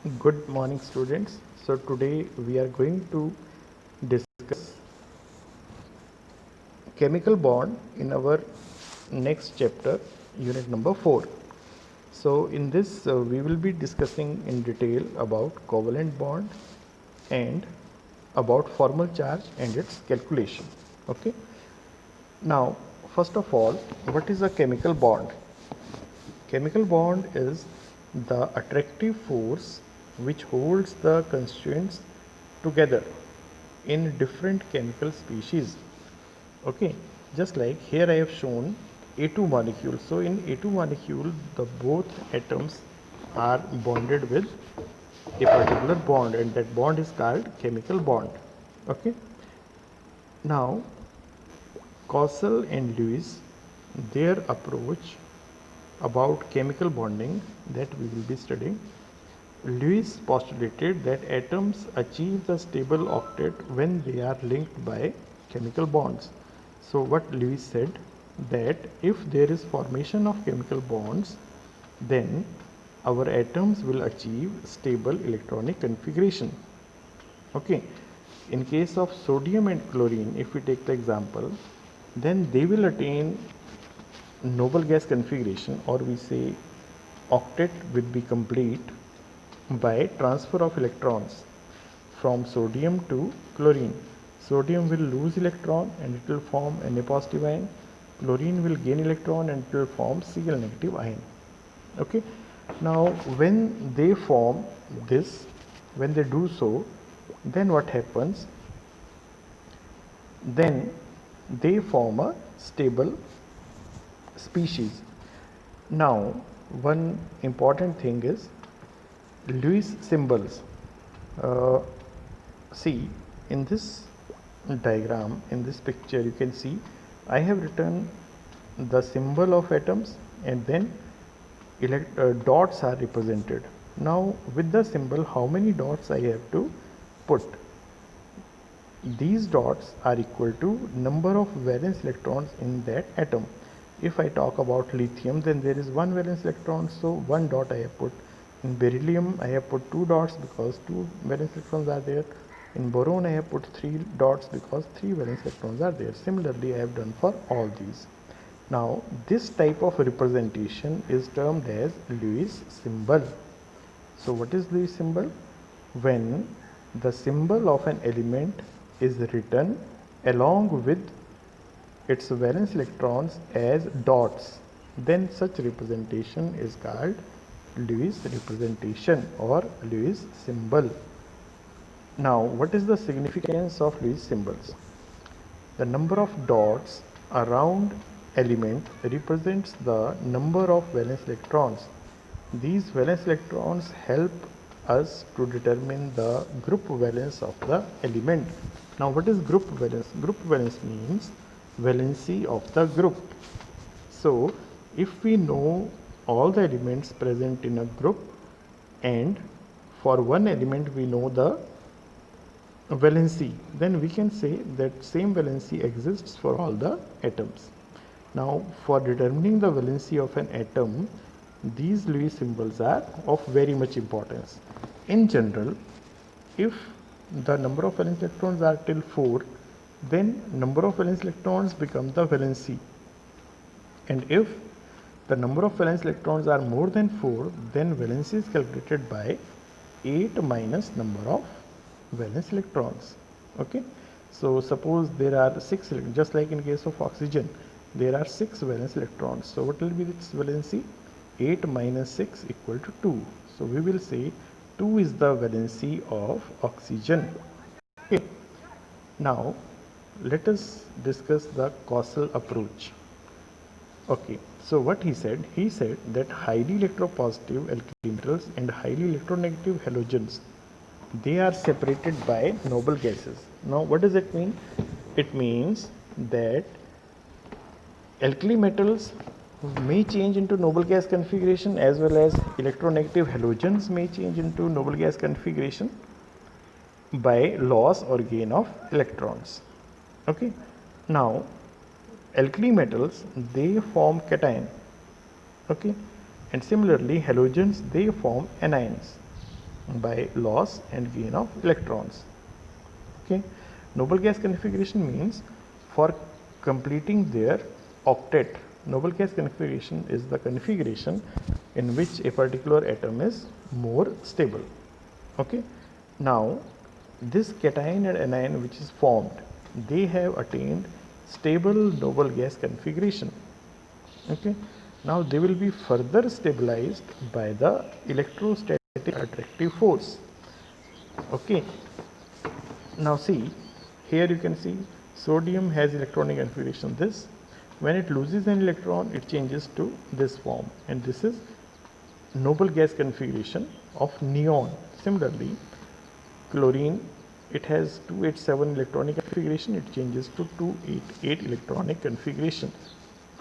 Good morning, students. So today we are going to discuss chemical bond in our next chapter, unit number 4. So in this we will be discussing in detail about covalent bond and about formal charge and its calculation. Okay. Now, first of all, what is a chemical bond? Chemical bond is the attractive force which holds the constituents together in different chemical species. Okay, just like here I have shown A2 molecule. So in A2 molecule, the both atoms are bonded with a particular bond, and that bond is called chemical bond. Okay, now Cossel and Lewis, their approach about chemical bonding that we will be studying. Lewis postulated that atoms achieve the stable octet when they are linked by chemical bonds. So what Lewis said, that if there is formation of chemical bonds, then our atoms will achieve stable electronic configuration. Okay, in case of sodium and chlorine, if we take the example, then they will attain noble gas configuration, or we say octet will be complete by transfer of electrons from sodium to chlorine. Sodium will lose electron and it will form Na positive ion. Chlorine will gain electron and it will form Cl negative ion. Okay. Now when they form this, when they do so, then what happens? Then they form a stable species. Now one important thing is Lewis symbols. See, in this diagram, in this picture, you can see I have written the symbol of atoms, and then dots are represented. Now with the symbol, how many dots I have to put? These dots are equal to number of valence electrons in that atom. If I talk about lithium, then there is one valence electron, so one dot I have put. In beryllium, I have put 2 dots because 2 valence electrons are there. In boron, I have put 3 dots because 3 valence electrons are there. Similarly, I have done for all these. Now, this type of representation is termed as Lewis symbol. So, what is Lewis symbol? When the symbol of an element is written along with its valence electrons as dots, then such representation is called Lewis representation or Lewis symbol. Now, what is the significance of Lewis symbols? The number of dots around element represents the number of valence electrons. These valence electrons help us to determine the group valence of the element. Now, what is group valence? Group valence means valency of the group. So, if we know all the elements present in a group, and for one element we know the valency, then we can say that same valency exists for all the atoms. Now, for determining the valency of an atom, these Lewis symbols are of very much importance. In general, if the number of valence electrons are till 4, then number of valence electrons becomes the valency, and if the number of valence electrons are more than 4, then valency is calculated by 8 minus number of valence electrons. Okay, so suppose there are 6, just like in case of oxygen, there are 6 valence electrons. So what will be its valency? 8 minus 6 equal to 2. So we will say 2 is the valency of oxygen. Okay, now let us discuss the Cossel approach. Okay, so what he said that highly electropositive alkali metals and highly electronegative halogens, they are separated by noble gases. Now what does it mean? It means that alkali metals may change into noble gas configuration, as well as electronegative halogens may change into noble gas configuration by loss or gain of electrons. Okay, now alkali metals, they form cation. Okay, and similarly halogens, they form anions. by loss and gain of electrons. Okay, noble gas configuration means for completing their octet. Noble gas configuration is the configuration in which a particular atom is more stable. Okay, now this cation and anion which is formed, they have attained stable noble gas configuration. Okay, now they will be further stabilized by the electrostatic attractive force. Okay, now see, here you can see sodium has electronic configuration this. When it loses an electron, it changes to this form, and this is noble gas configuration of neon. Similarly, chlorine, it has 287 electronic configuration, it changes to 288 electronic configuration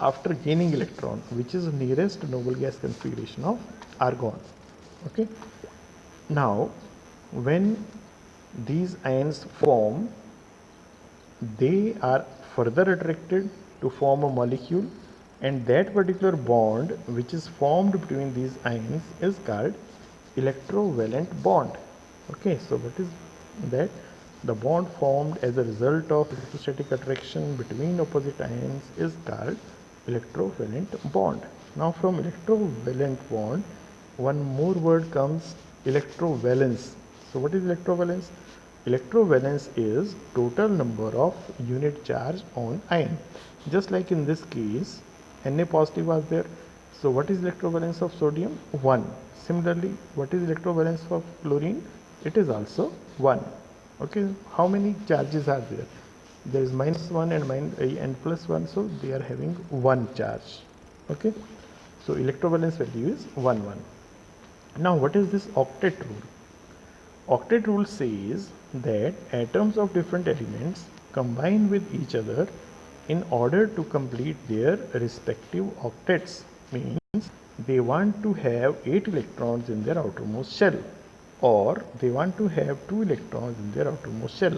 after gaining electron, which is nearest noble gas configuration of argon. Okay, now when these ions form, they are further attracted to form a molecule, and that particular bond which is formed between these ions is called electrovalent bond. Okay, so what is that? The bond formed as a result of electrostatic attraction between opposite ions is called electrovalent bond. Now from electrovalent bond, one more word comes, electrovalence. So what is electrovalence? Electrovalence is total number of unit charge on ion. Just like in this case, Na positive was there. So what is electrovalence of sodium? 1. Similarly, what is electrovalence of chlorine? It is also 1. Okay, how many charges are there? There is -1 and +1, so they are having 1 charge. Okay, so electrovalence value is 1 1. Now what is this octet rule? Octet rule says that atoms of different elements combine with each other in order to complete their respective octets. Means they want to have 8 electrons in their outermost shell, or they want to have 2 electrons in their outermost shell.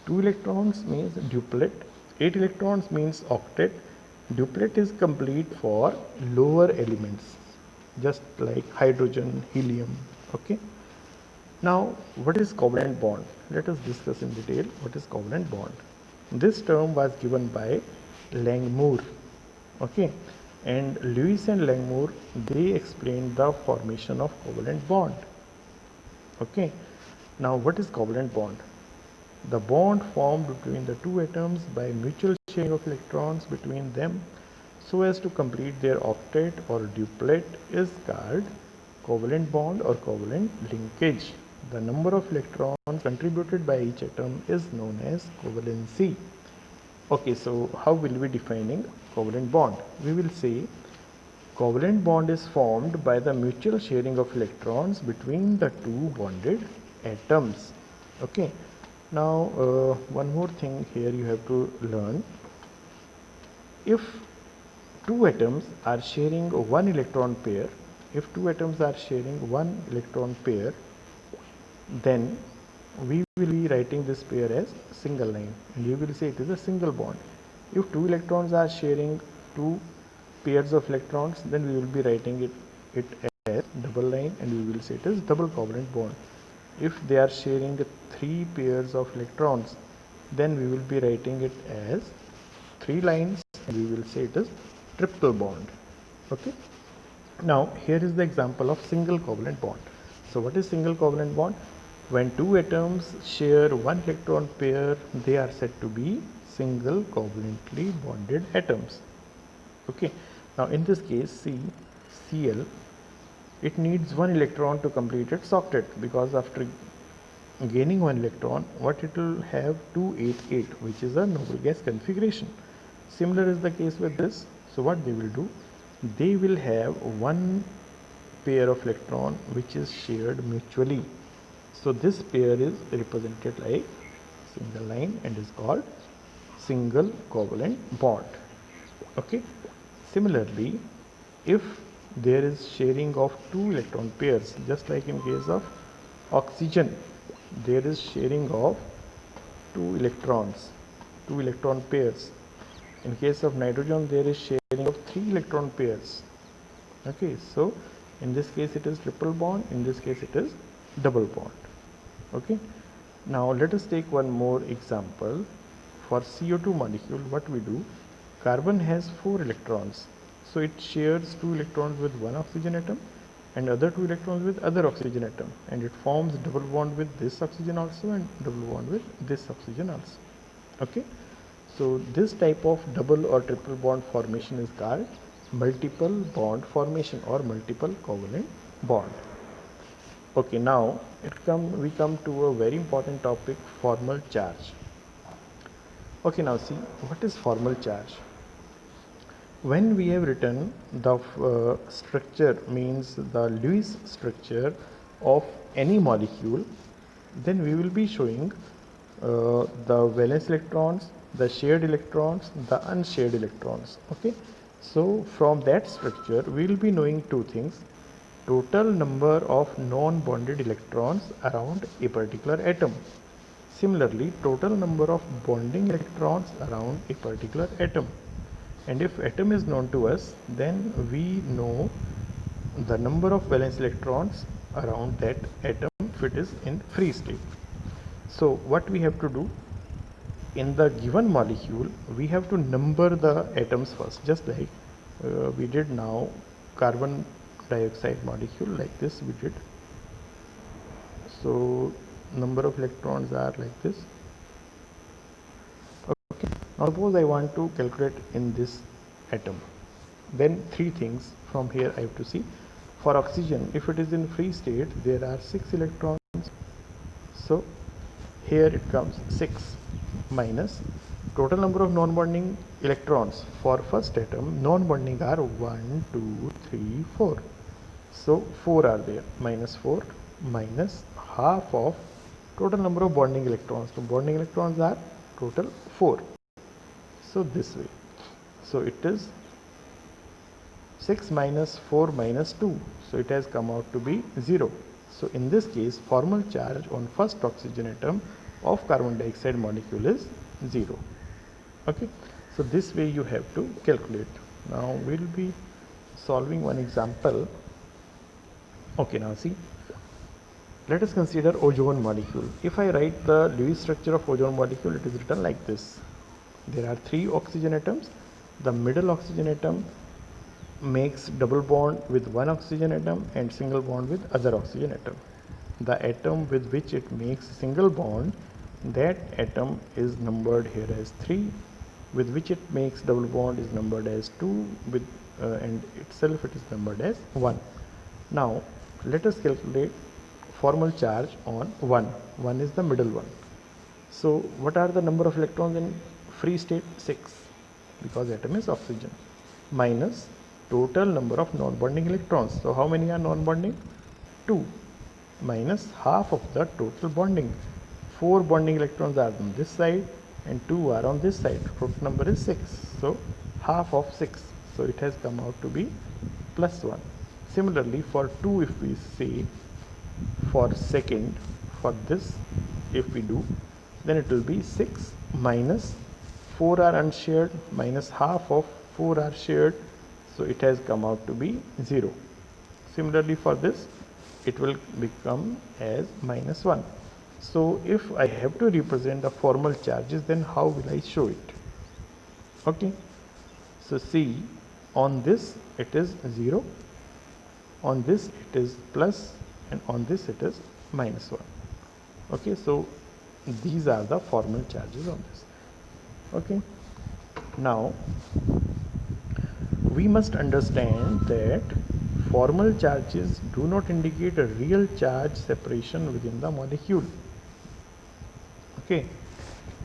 2 electrons means duplet, 8 electrons means octet. Duplet is complete for lower elements, just like hydrogen, helium. Okay, now what is covalent bond? Let us discuss in detail what is covalent bond. This term was given by Langmuir. Okay, and Lewis and Langmuir, they explained the formation of covalent bond. Okay, now what is covalent bond? The bond formed between the two atoms by mutual sharing of electrons between them so as to complete their octet or duplet is called covalent bond or covalent linkage. The number of electrons contributed by each atom is known as covalency. Okay, so how will we defining covalent bond? We will say covalent bond is formed by the mutual sharing of electrons between the two bonded atoms. Okay, now one more thing here you have to learn. If two atoms are sharing one electron pair, then we will be writing this pair as single line, and you will say it is a single bond. If two electrons are sharing two pairs of electrons, then we will be writing it as double line, and we will say it is double covalent bond. If they are sharing 3 pairs of electrons, then we will be writing it as 3 lines, and we will say it is triple bond. Okay, now here is the example of single covalent bond. So what is single covalent bond? When two atoms share one electron pair, they are said to be single covalently bonded atoms. Okay, now in this case, Cl, it needs one electron to complete its octet, because after gaining one electron, what it will have? 288, which is a noble gas configuration. Similar is the case with this. So what they will do? They will have one pair of electron which is shared mutually. So this pair is represented like single line and is called single covalent bond. Okay, similarly, if there is sharing of two electron pairs, just like in case of oxygen, there is sharing of two electron pairs. In case of nitrogen, there is sharing of 3 electron pairs. Okay, so in this case it is triple bond, in this case it is double bond. Okay, now let us take one more example. For CO2 molecule, what we do, carbon has 4 electrons, so it shares 2 electrons with one oxygen atom and other 2 electrons with other oxygen atom, and it forms double bond with this oxygen also and double bond with this oxygen also. Okay, so this type of double or triple bond formation is called multiple bond formation or multiple covalent bond. Okay, now we come to a very important topic, formal charge. Okay, now see, what is formal charge? When we have written the structure, means the Lewis structure of any molecule, then we will be showing the valence electrons, the shared electrons, the unshared electrons. Okay, so from that structure we will be knowing two things: total number of non-bonded electrons around a particular atom. Similarly, total number of bonding electrons around a particular atom. And if atom is known to us, then we know the number of valence electrons around that atom if it is in free state. So what we have to do, in the given molecule, we have to number the atoms first, just like we did now carbon dioxide molecule, like this we did. So number of electrons are like this. Okay, now suppose I want to calculate in this atom, then three things from here I have to see. For oxygen, if it is in free state, there are 6 electrons, so here it comes 6 minus total number of non-bonding electrons. For first atom, non-bonding are 1, 2, 3, 4, so 4 are there, minus 4 minus half of total number of bonding electrons. So bonding electrons are total 4, so this way, so it is 6 minus 4 minus 2, so it has come out to be 0. So in this case, formal charge on first oxygen atom of carbon dioxide molecule is 0. Okay, so this way you have to calculate. Now we will be solving one example. Okay, now see, let us consider ozone molecule. If I write the Lewis structure of ozone molecule, it is written like this. There are 3 oxygen atoms. The middle oxygen atom makes double bond with one oxygen atom and single bond with other oxygen atom. The atom with which it makes single bond, that atom is numbered here as 3, with which it makes double bond is numbered as 2, with and itself it is numbered as 1. Now let us calculate formal charge on 1. 1 is the middle one. So what are the number of electrons in free state? 6, because atom is oxygen, minus total number of non-bonding electrons. So how many are non-bonding? 2, minus half of the total bonding. 4 bonding electrons are on this side and 2 are on this side. Total number is 6, so half of 6, so it has come out to be plus 1. Similarly, for 2, if we say for second, for this if we do, then it will be 6 minus 4 are unshared minus half of 4 are shared, so it has come out to be 0. Similarly, for this it will become as minus 1. So if I have to represent the formal charges, then how will I show it? Okay, so see, on this it is 0, on this it is plus, and on this it is minus 1. Okay, so these are the formal charges on this. Okay, now we must understand that formal charges do not indicate a real charge separation within the molecule. Okay,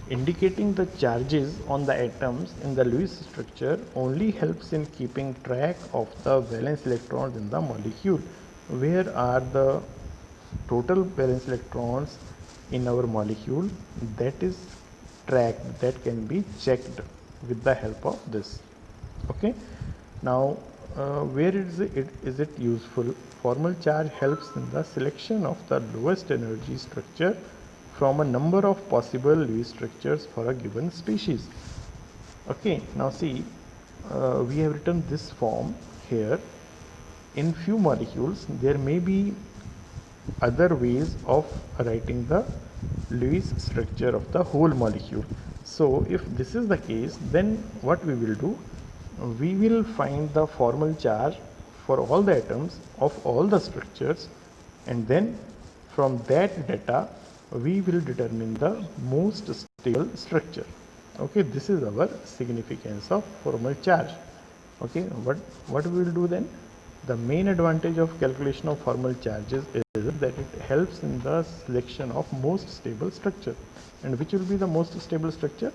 indicating the charges on the atoms in the Lewis structure only helps in keeping track of the valence electrons in the molecule. Where are the total valence electrons in our molecule? That is tracked, that can be checked with the help of this. Okay, now where is it useful? Formal charge helps in the selection of the lowest energy structure from a number of possible Lewis structures for a given species. Okay, now see, we have written this form here. In few molecules there may be other ways of writing the Lewis structure of the whole molecule. So if this is the case, then what we will do, we will find the formal charge for all the atoms of all the structures, and then from that data we will determine the most stable structure. Okay, this is our significance of formal charge. Okay, what we will do then? The main advantage of calculation of formal charges is that it helps in the selection of most stable structure. And which will be the most stable structure?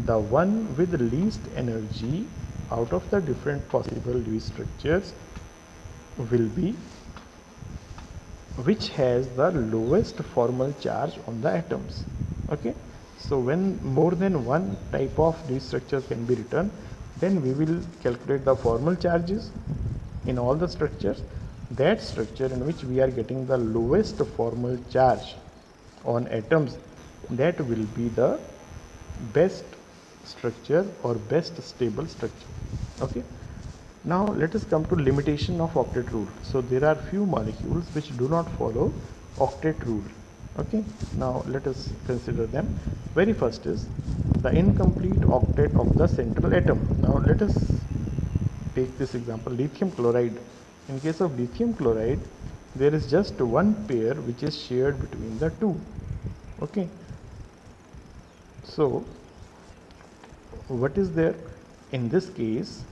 The one with least energy out of the different possible Lewis structures will be which has the lowest formal charge on the atoms. Okay, so when more than one type of Lewis structure can be written, then we will calculate the formal charges in all the structures. That structure in which we are getting the lowest formal charge on atoms, that will be the best structure or best stable structure. Okay, now let us come to limitation of octet rule. So there are few molecules which do not follow octet rule. Okay, now let us consider them. Very first is the incomplete octet of the central atom. Now let us take this example, lithium chloride. In case of lithium chloride, there is just one pair which is shared between the two. Okay, so what is there? In this case,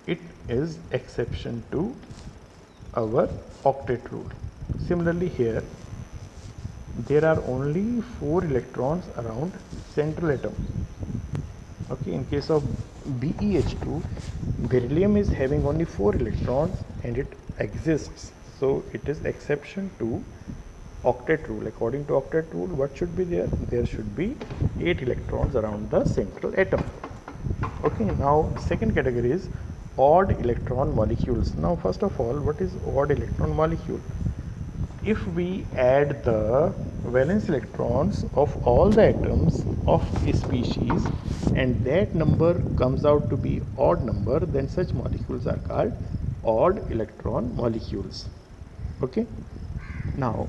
it is exception to our octet rule. Similarly here, there are only 4 electrons around central atom. Okay, in case of BeH2, beryllium is having only 4 electrons and it exists. So it is exception to octet rule. According to octet rule, what should be there? There should be 8 electrons around the central atom. Okay, now second category is odd electron molecules. Now first of all, what is odd electron molecule? If we add the valence electrons of all the atoms of a species and that number comes out to be odd number, then such molecules are called odd electron molecules. Okay, now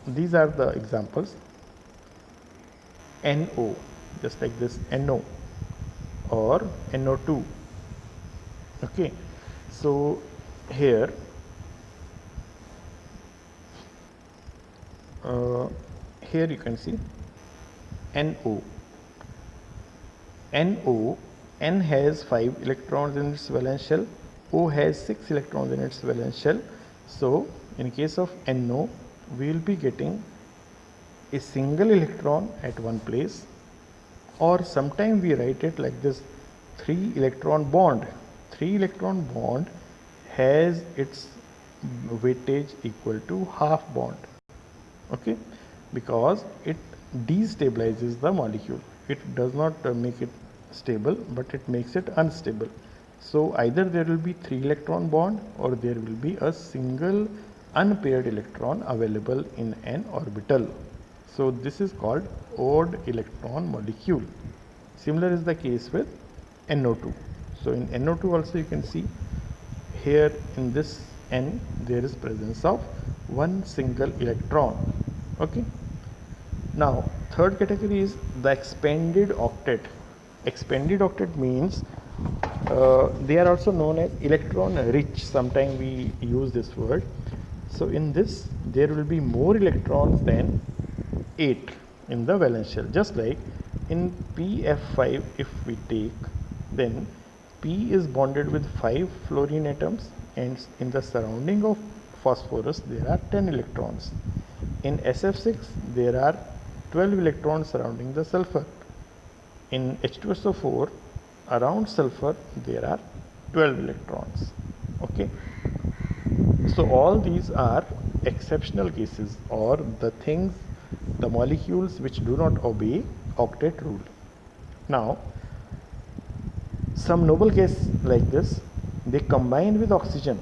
these are the examples. NO, just like this, NO or NO2. Okay, so here here you can see NO. N has 5 electrons in its valence shell, O has 6 electrons in its valence shell. So in case of NO, we will be getting a single electron at one place, or sometime we write it like this, 3 electron bond. 3 electron bond has its weightage equal to half bond. Okay, because it destabilizes the molecule. It does not make it stable, but it makes it unstable. So either there will be 3 electron bond or there will be a single unpaired electron available in an orbital. So this is called odd electron molecule. Similar is the case with NO2. So in NO2 also you can see here in this N there is presence of one single electron. Okay, now third category is the expanded octet. Expanded octet means they are also known as electron rich. Sometimes we use this word. So in this there will be more electrons than 8 in the valence shell. Just like in PF5, if we take, then P is bonded with 5 fluorine atoms, and in the surrounding of phosphorus there are 10 electrons. In SF6 there are 12 electrons surrounding the sulfur. In H2SO4 around sulfur there are 12 electrons. Okay, so all these are exceptional cases, or the things, the molecules which do not obey octet rule. Now some noble gas like this, they combine with oxygen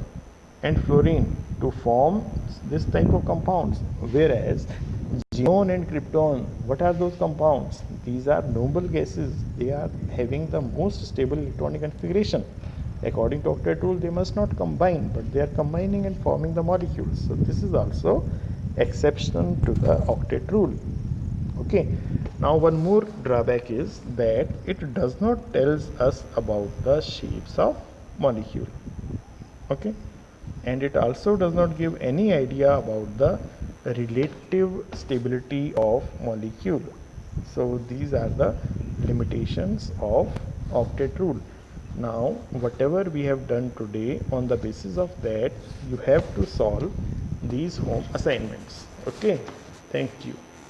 and fluorine to form this type of compounds, whereas xenon and krypton, what are those compounds? These are noble gases. They are having the most stable electronic configuration. According to octet rule, they must not combine, but they are combining and forming the molecules. So this is also exception to the octet rule. Okay, now one more drawback is that it does not tells us about the shapes of molecule. Okay, and it also does not give any idea about the relative stability of molecule. So these are the limitations of octet rule. Now whatever we have done today, on the basis of that you have to solve these home assignments. Okay, thank you.